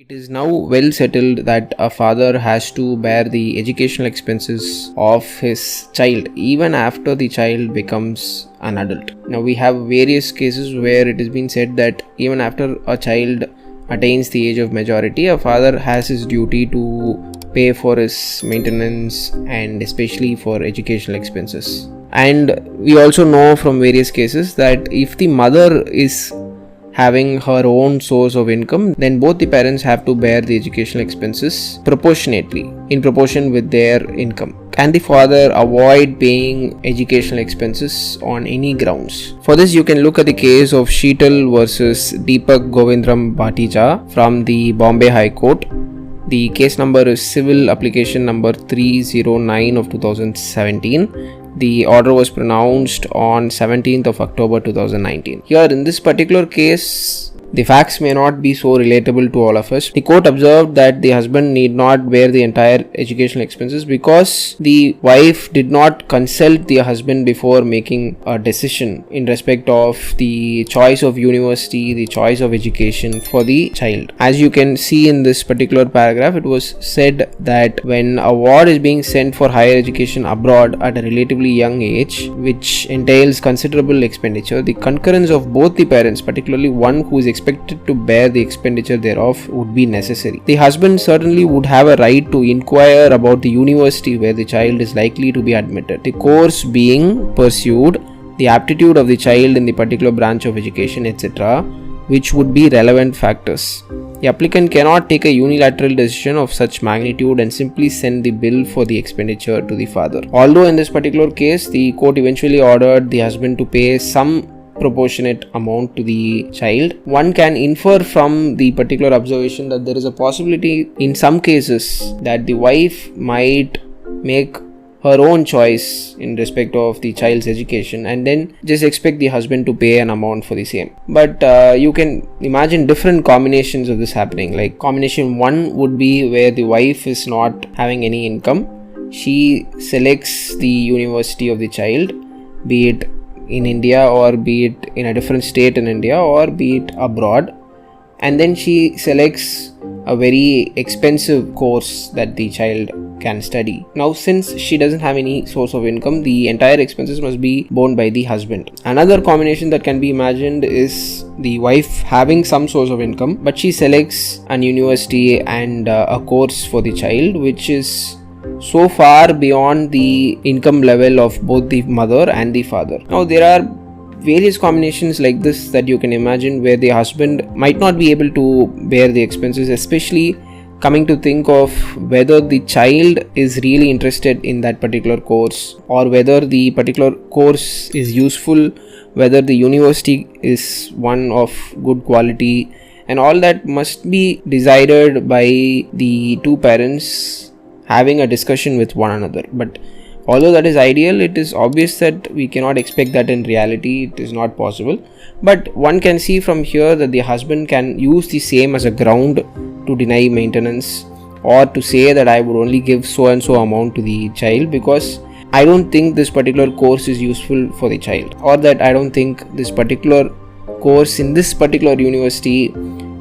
It is now well settled that a father has to bear the educational expenses of his child even after the child becomes an adult. Now, we have various cases where it has been said that even after a child attains the age of majority, a father has his duty to pay for his maintenance and especially for educational expenses. And we also know from various cases that if the mother is having her own source of income, then both the parents have to bear the educational expenses proportionately, in proportion with their income. Can the father avoid paying educational expenses on any grounds? For this, you can look at the case of Sheetal versus Deepak Govindram Bhatija from the Bombay High Court. The case number is Civil Application number 309 of 2017. The order was pronounced on 17th of October 2019. Here in this particular case, the facts may not be so relatable to all of us. The court observed that the husband need not bear the entire educational expenses because the wife did not consult the husband before making a decision in respect of the choice of university, the choice of education for the child. As you can see in this particular paragraph, it was said that when a ward is being sent for higher education abroad at a relatively young age, which entails considerable expenditure, the concurrence of both the parents, particularly one who is expected to bear the expenditure thereof, would be necessary. The husband certainly would have a right to inquire about the university where the child is likely to be admitted, the course being pursued, the aptitude of the child in the particular branch of education, etc., which would be relevant factors. The applicant cannot take a unilateral decision of such magnitude and simply send the bill for the expenditure to the father. Although in this particular case, the court eventually ordered the husband to pay some proportionate amount to the child, one can infer from the particular observation that there is a possibility in some cases that the wife might make her own choice in respect of the child's education and then just expect the husband to pay an amount for the same. But you can imagine different combinations of this happening. Like combination 1 would be where the wife is not having any income. She selects the university of the child, be it in India or be it in a different state in India or be it abroad, and then she selects a very expensive course that the child can study. Now, since she doesn't have any source of income, the entire expenses must be borne by the husband. Another combination that can be imagined is the wife having some source of income, but she selects an university and a course for the child which is so far beyond the income level of both the mother and the father. Now, there are various combinations like this that you can imagine where the husband might not be able to bear the expenses, especially coming to think of whether the child is really interested in that particular course or whether the particular course is useful, whether the university is one of good quality, and all that must be decided by the two parents having a discussion with one another. But although that is ideal, it is obvious that we cannot expect that in reality. It is not possible. But one can see from here that the husband can use the same as a ground to deny maintenance or to say that I would only give so and so amount to the child because I don't think this particular course is useful for the child, or that I don't think this particular course in this particular university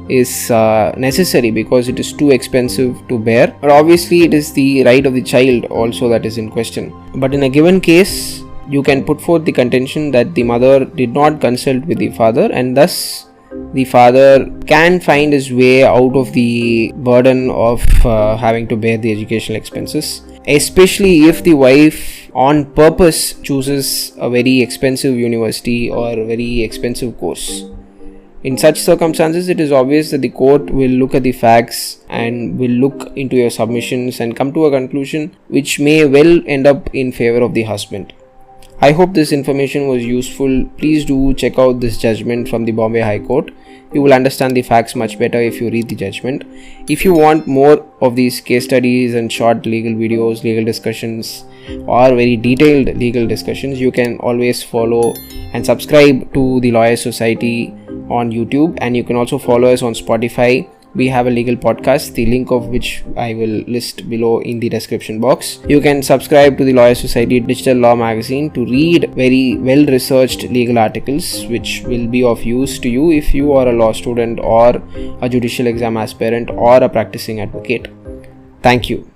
is necessary because it is too expensive to bear. But obviously it is the right of the child also that is in question. But in a given case, you can put forth the contention that the mother did not consult with the father and thus the father can find his way out of the burden of having to bear the educational expenses, especially if the wife on purpose chooses a very expensive university or a very expensive course. In such circumstances, it is obvious that the court will look at the facts and will look into your submissions and come to a conclusion which may well end up in favor of the husband. I hope this information was useful. Please do check out this judgment from the Bombay High Court. You will understand the facts much better if you read the judgment. If you want more of these case studies and short legal videos, legal discussions, or very detailed legal discussions, you can always follow and subscribe to the Lawyer Society on YouTube, and you can also follow us on Spotify we have a legal podcast, the link of which I will list below in the description box. You can subscribe to the Lawyer Society Digital Law Magazine to read very well researched legal articles which will be of use to you if you are a law student or a judicial exam aspirant or a practicing advocate. Thank you.